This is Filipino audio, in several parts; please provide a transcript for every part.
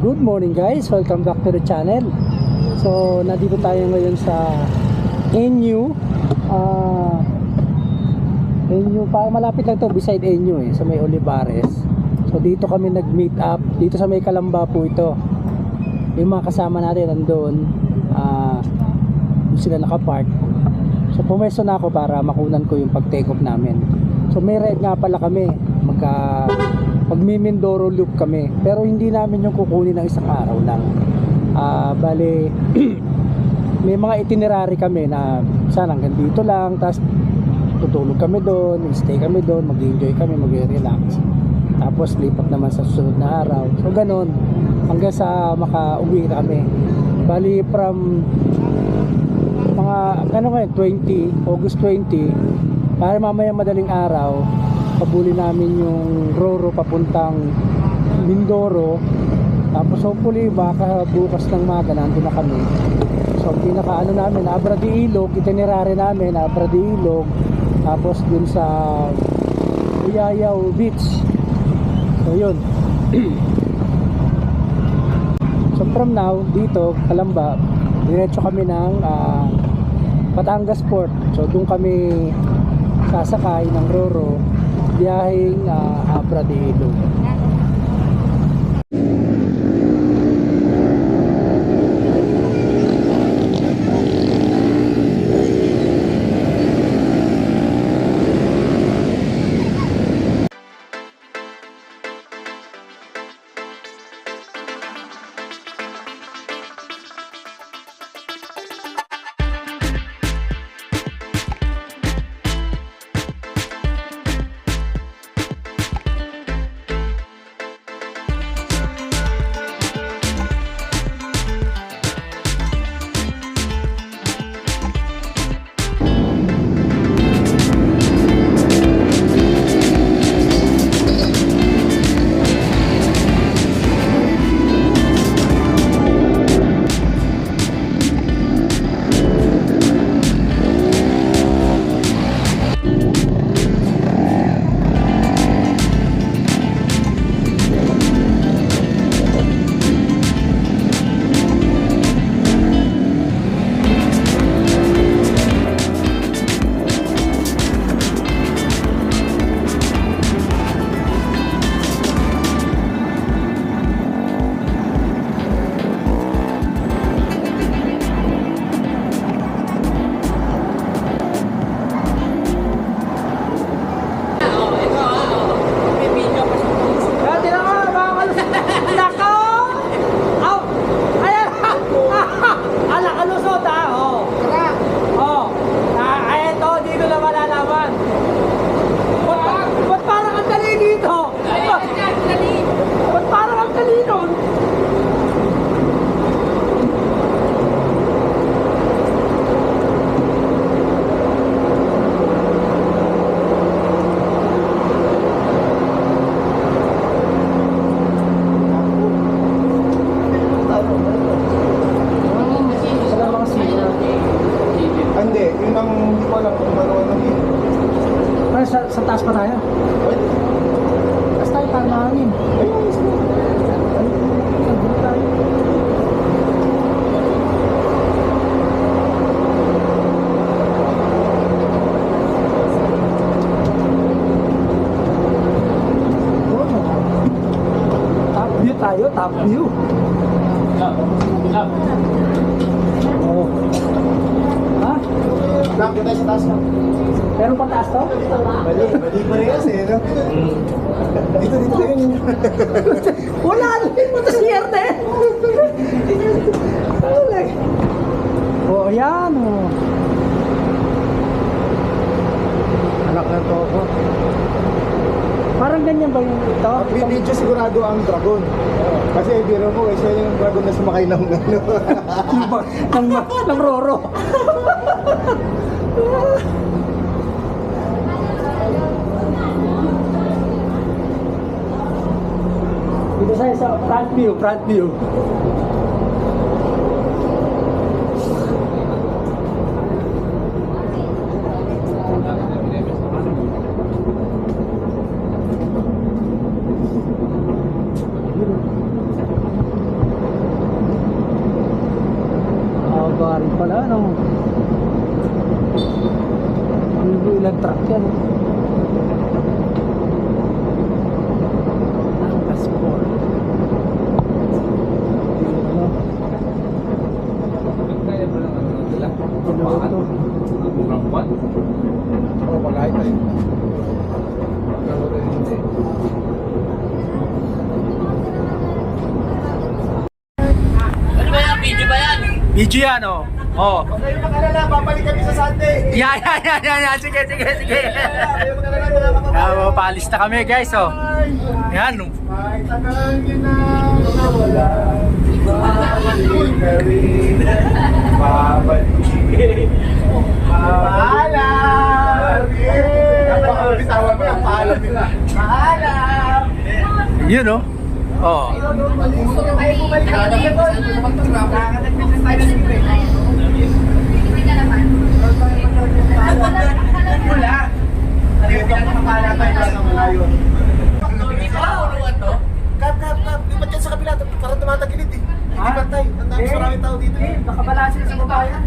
Good morning guys, welcome back to the channel. So nandito tayo ngayon sa NU NU, malapit lang to, beside NU sa may Olivares. So dito kami nag-meet up, dito sa may Kalamba po ito. Yung mga kasama natin nandoon, sila nakapark. So pumesto na ako para makunan ko yung pag-take off namin. So may ride nga pala kami, magmi-Mindoro loop kami, pero hindi namin yung kukunin ng isang araw lang. Bale may mga itinerary kami na sana hanggang dito lang, tapos tutulog kami doon, stay kami doon, mag-enjoy kami, mag-relax, tapos lipat naman sa susunod na araw. So ganun hanggang sa makauwi kami. Bali from mga August 20, para mamaya madaling araw pabuli namin yung Roro papuntang Mindoro. Tapos hopefully baka bukas ng maga nandun na kami. So pinaka namin, Abra de Ilog, itinerary namin Abra de Ilog, tapos dun sa Uyayaw Beach. So yun. So from now dito Kalamba, diretso kami ng Batangas Port. So dun kami sasakay ng Roro, biyaheng Abra de Ilog. Sa taas pa tayo. Taas tayo para mahangin. Top view tayo, top view. Oh. Ha? Lang, kita sa taas mo. Meron pa taas to? Bali pa rin kasi, no? Dito yun. Wala! Punta siyerte! Oh, yan oh. Anak na to ako. Parang ganyan ba yung ito? Medyo sigurado ang dragon. Kasi biro mo, siya yung dragon na sumakay ng ng Roro. Dito sa front view. ano. Ilang truck yan. Ang passport. Kaya mo lang ano nila? Piloto. Rampan? Oo, pag-ahit tayo. Ano ba yan? Video ba yan? Video yan, oh. Oh. Huwag kayong makalala, babalik kami sa Sunday. Yan. Sige. Kayo makalala, mga kababayan. Paalis na kami, guys, oh. Yan, oh. Ay, tagal nyo na nawala. Babalik kami. Babalik. Paalam! Bitawan mo yung paalam nila. Paalam! Yun, oh. Oh. Ay, bumalik ka na dito. Wala. Dito ang kapala tayo sa malayo. Kap. Di ba't yan sa kabila? Parang tumatagilid eh. Hindi ba't tayo? Ang dami maraming tao dito eh. Nakabalaan sila sa babayan.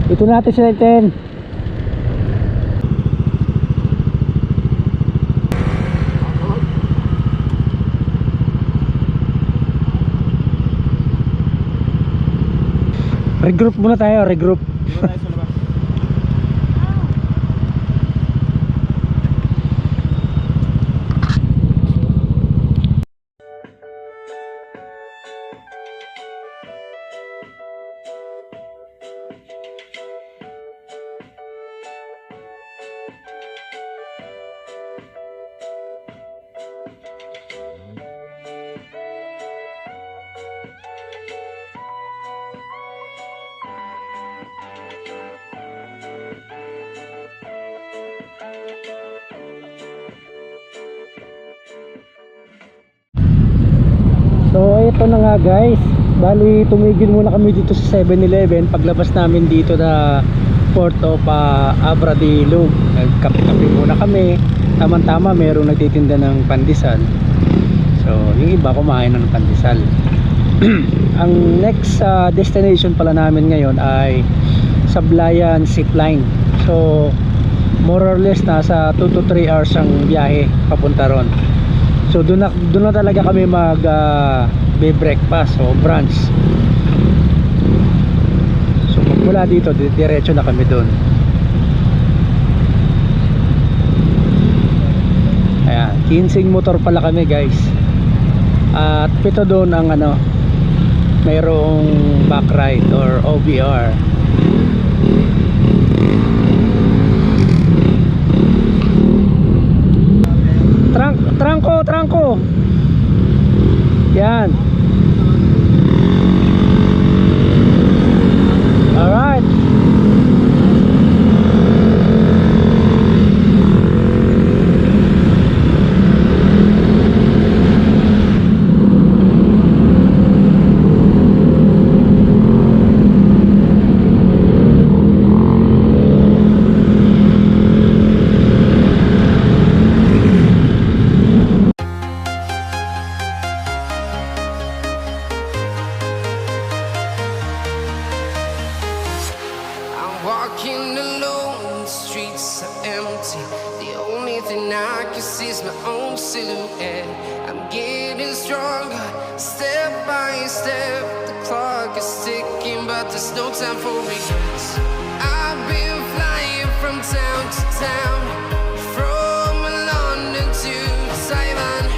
Ito natin sila, Ten. Regroup muna tayo, regroup. So ito na nga guys, bali tumigil muna kami dito sa 7-Eleven paglabas namin dito na Port of Abra de Lug. Nagkape-kape muna kami, tama-tama merong nagtitinda ng pandesal. So yung iba kumain ng pandesal. Ang next destination pala namin ngayon ay Sablayan Zipline. So more or less nasa 2 to 3 hours ang biyahe papunta ron. So doon na talaga kami mag be-breakfast o brunch. So mula dito diretso na kami doon. Ayan, 15 motor pala kami guys. At pito doon ang ano, mayroong back ride or OBR. Trangko. Yan. Alright. Walking alone, the streets are empty. The only thing I can see is my own silhouette. I'm getting stronger, step by step. The clock is ticking, but there's no time for regrets. I've been flying from town to town, from London to Taiwan.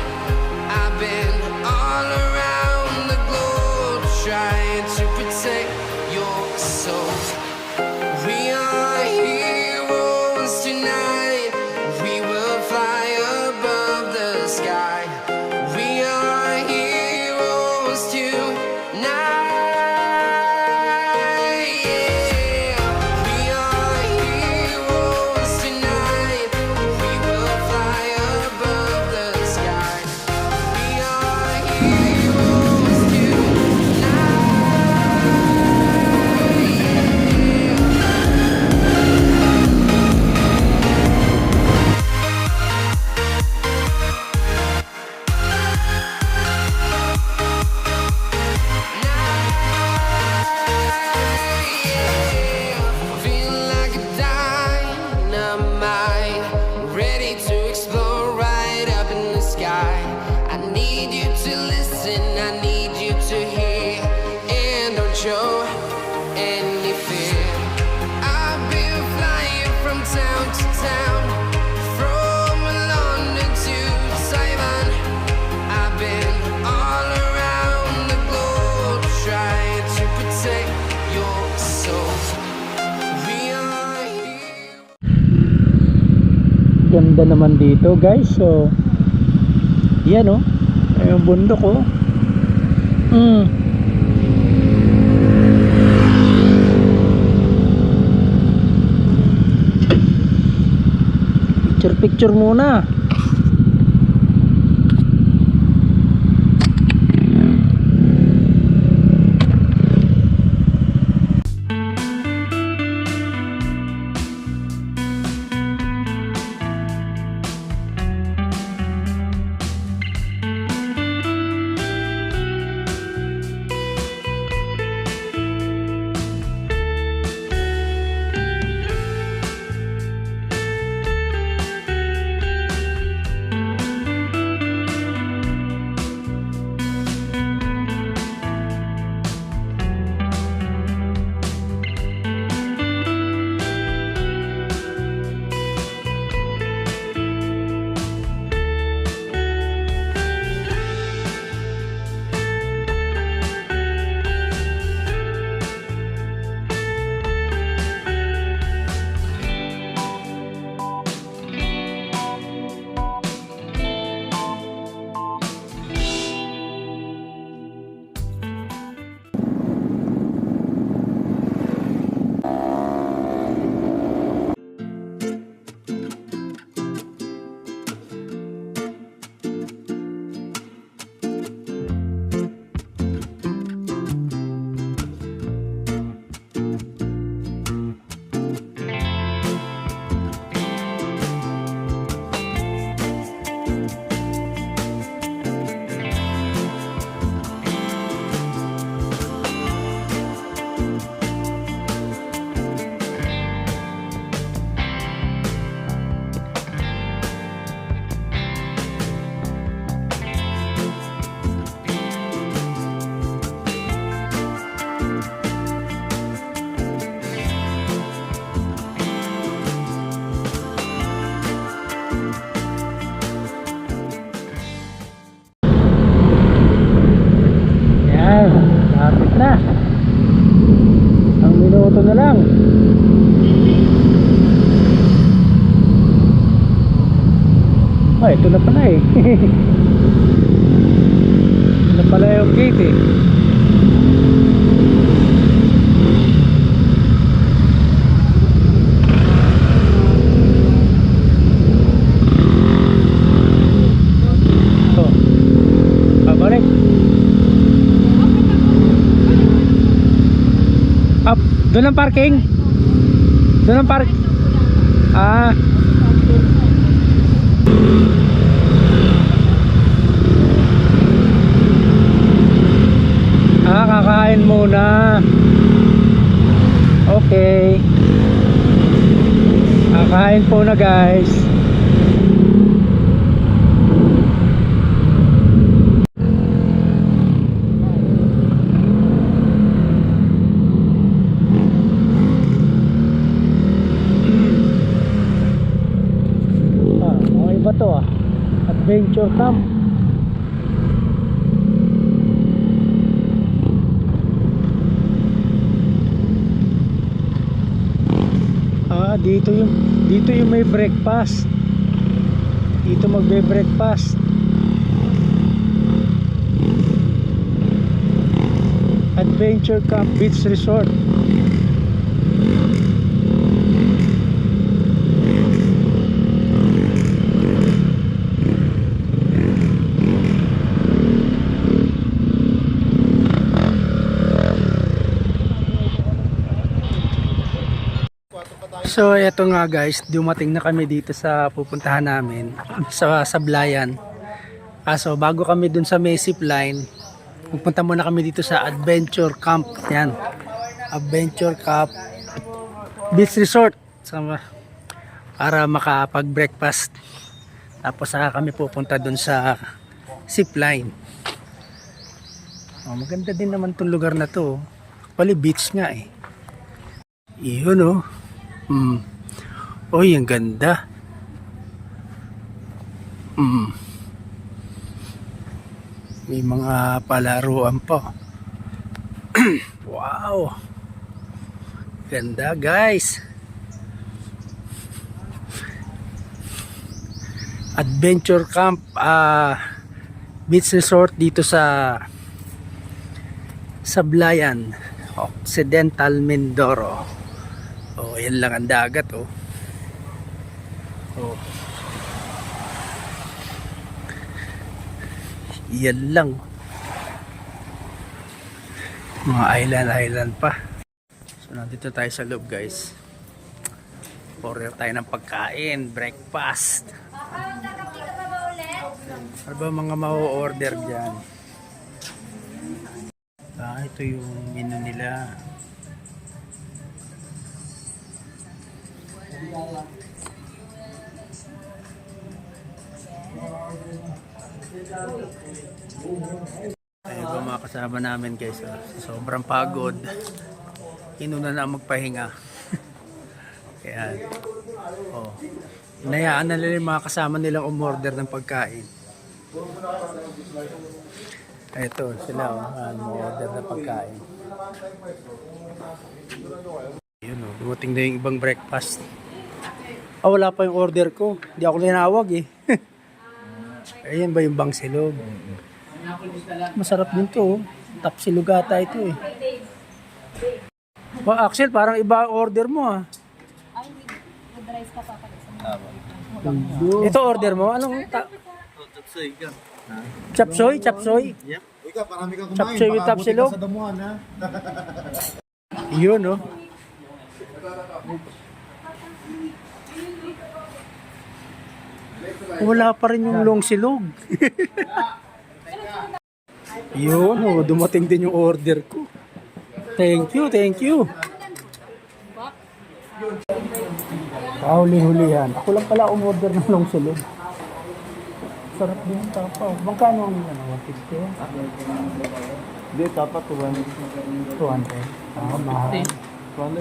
I've been all around the globe, trying to protect your soul. We are heroes tonight. We will fly above the sky. We are heroes tonight. Yeah. We are heroes tonight. ganda naman dito guys. So yan oh, yung bundok oh. Picture muna. Lapit na. Ang minuto na lang. Ay, ito na pala eh. Ito na pala yung gate eh. Ito. Pabalik. Up, doon ang parking. Doon ang park. Ah. Kakain muna. Okay. Kakain po na guys. Ba to ah, adventure camp. Dito yung may breakfast. Dito magbe-breakfast. Adventure Camp Beach Resort. So eto nga guys, dumating na kami dito sa pupuntahan namin sa Sablayan. So bago kami dun sa may zipline, pupunta muna kami dito sa Adventure Camp. Yan, Adventure Camp Beach Resort, para makapag breakfast. Tapos saka kami pupunta dun sa zipline. Maganda din naman tong lugar na to. Pali beach nga eh. Iyon oh. Oy, ang ganda. May mga palaruan pa. Wow. Ganda, guys. adventure camp, beach resort dito sa Sablayan, Occidental Mindoro. Oh, yan lang ang dagat, oh. Oh. Yan lang. Mga island pa. So nandito tayo sa loob, guys. Order tayo ng pagkain, breakfast. Ano ba mga ma-order dyan? Ito yung menu nila. Ayun ba mga kasama namin, guys, sobrang pagod, inuna na magpahinga. Kaya inayaan na nila yung mga kasama nilang umorder ng pagkain. Ito sila, umorder ng pagkain. Yun, dumating na yung ibang breakfast. Wala pa yung order ko, hindi ako tinawag eh. Ayan ba yung bangsilog? Masarap din to. Tapsilog ata ito eh. Axel, parang iba order mo ah. With rice ka pa pala. Ito order mo? Anong Chapsoy ka. chapsoy? Chapsoy? Yep. Ikaw, parami kang kumain. Chapsoy with Baka abutin tapsilog? ka sa damuhan, ha? Yun, oh. Wala pa rin yung long silog. Yun, oh, dumating din yung order ko. Thank you, thank you. Huli-hulihan. Ako lang pala umorder ng long silog. Sarap din yung tapa. Magkano ang 150? Hindi, dapat 200. 200. Mahal. 200.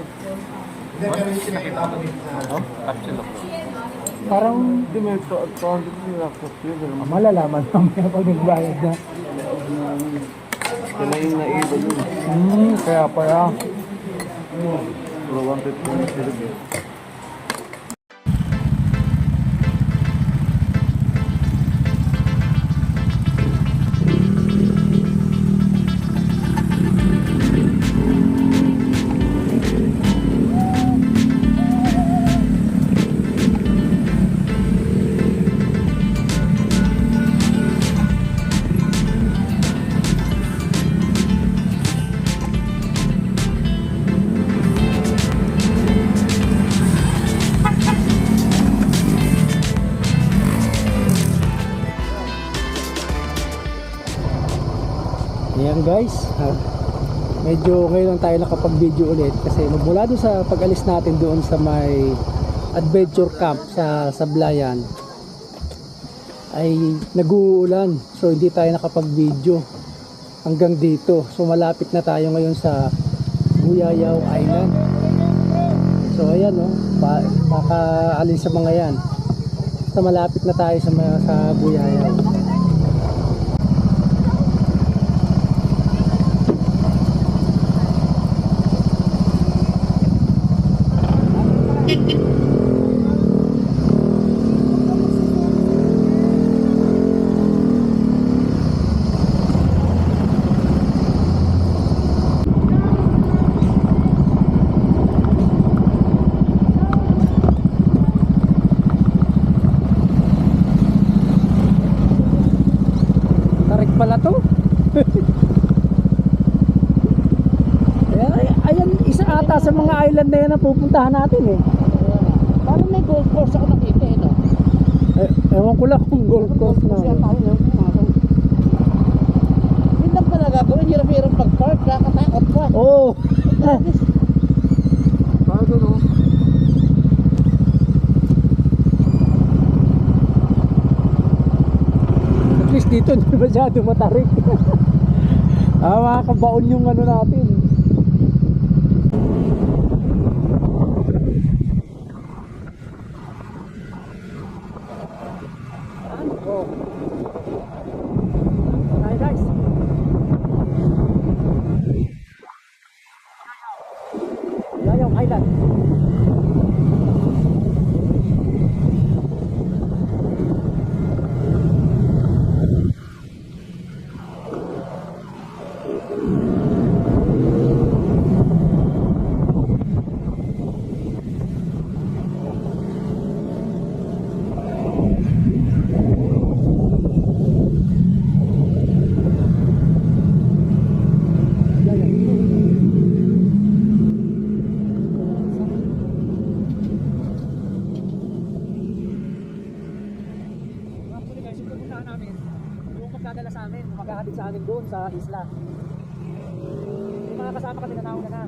Hindi, pero yung sinakita ko dito na, Parang hindi, may 200 nila. malalaman namin pag nagbayad na. Kaya yung naiba yun. Kaya pala. Puro 150 na sila. Ayan guys, medyo ngayon lang tayo nakapag-video ulit kasi magmula doon sa pag-alis natin doon sa may adventure camp sa Sablayan ay nag-uulan, so hindi tayo nakapag-video hanggang dito. So malapit na tayo ngayon sa Buyayaw Island. So ayan, makaalin sa mga yan. So malapit na tayo sa Buyayaw. Pala to. Ayan, isa ata sa mga island na yan na pupuntahan natin eh. Parang may golf course ako nakita eh, no? Ewan ko lang kung golf course na. Yun lang pala gagawin, hirap-hirap mag-park, kakatakot pa. Oo. Bago, no? At least dito hindi masyado matarik. Makakabaon yung ano natin. Hi guys. Buyayaw Island. magdadala sa amin, maghahatid sa amin doon sa isla. May mga kasama kami na nauna na.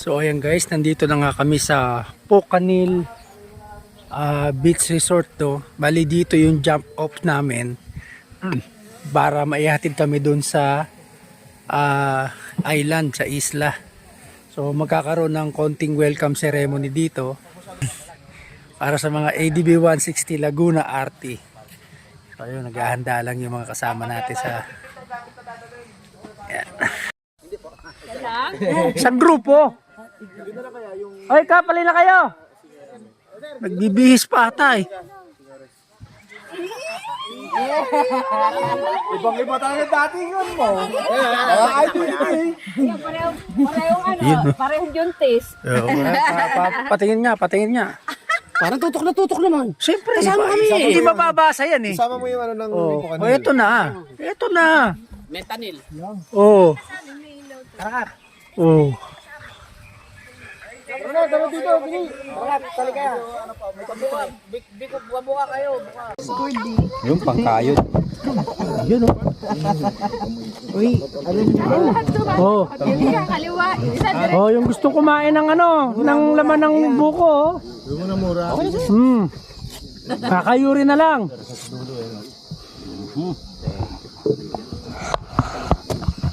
So ayan guys, nandito na nga kami sa Pocanil Beach Resort to. Bali dito yung jump off namin para maihatid kami doon sa island, sa isla. So magkakaroon ng konting welcome ceremony dito para sa mga ADB 160 Laguna RT. So ayun, naghahanda lang yung mga kasama natin sa sa grupo. Ay, kapalin na kayo. Nagbibihis pa atay. Ibang-iba tayo dating yun mo. Parehong juntis. Patingin nga. Parang tutok naman. Siyempre, kasama kami. Hindi mababasa yan eh. Isama mo yung ano ng Oh, Pocanil. ito na. Ito na. Mentanil. Oh. Oh. Tara dito, bini. Talaga. Bikog buka kayo. Yung pangkayod. Yun oh. Uy, oh. Kaliwa. Isa dire. Oh, yung gustong kumain ng ano, ng laman ng buko. Yung na mura. Kakayuri na lang.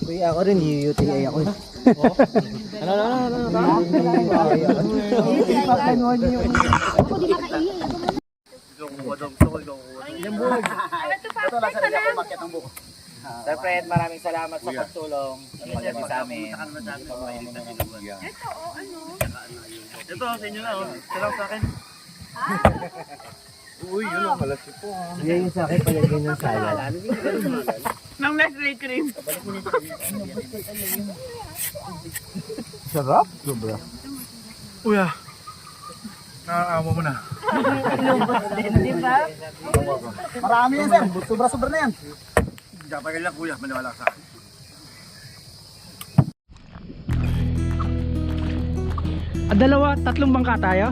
Uy, ako rin, UTI ako. Sir Fred, maraming salamat sa pagtulong. Pagdating sa amin. Ito, sa inyo na. Salam sa akin. Uy, yun ang malaki po. Yan yung sa akin, palagay ng sala. Nang Nestle cream. Sarap. Sobra. Uy ah. Nakakaama mo na. Di ba? Marami yan, sir. Sobra-sobra na yan. Kapag lang, kuya. Maniwala ka sa akin. Tatlong bangka tayo?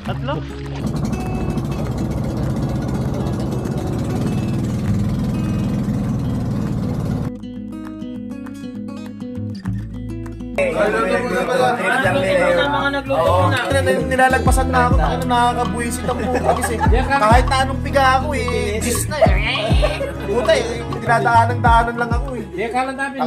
Tatlo? Nilalagpasan na ako, nakakabuisit ang puta kasi kahit na anong piga ako eh, gis na eh. Puta eh, dinadaanan-daanan lang ako eh.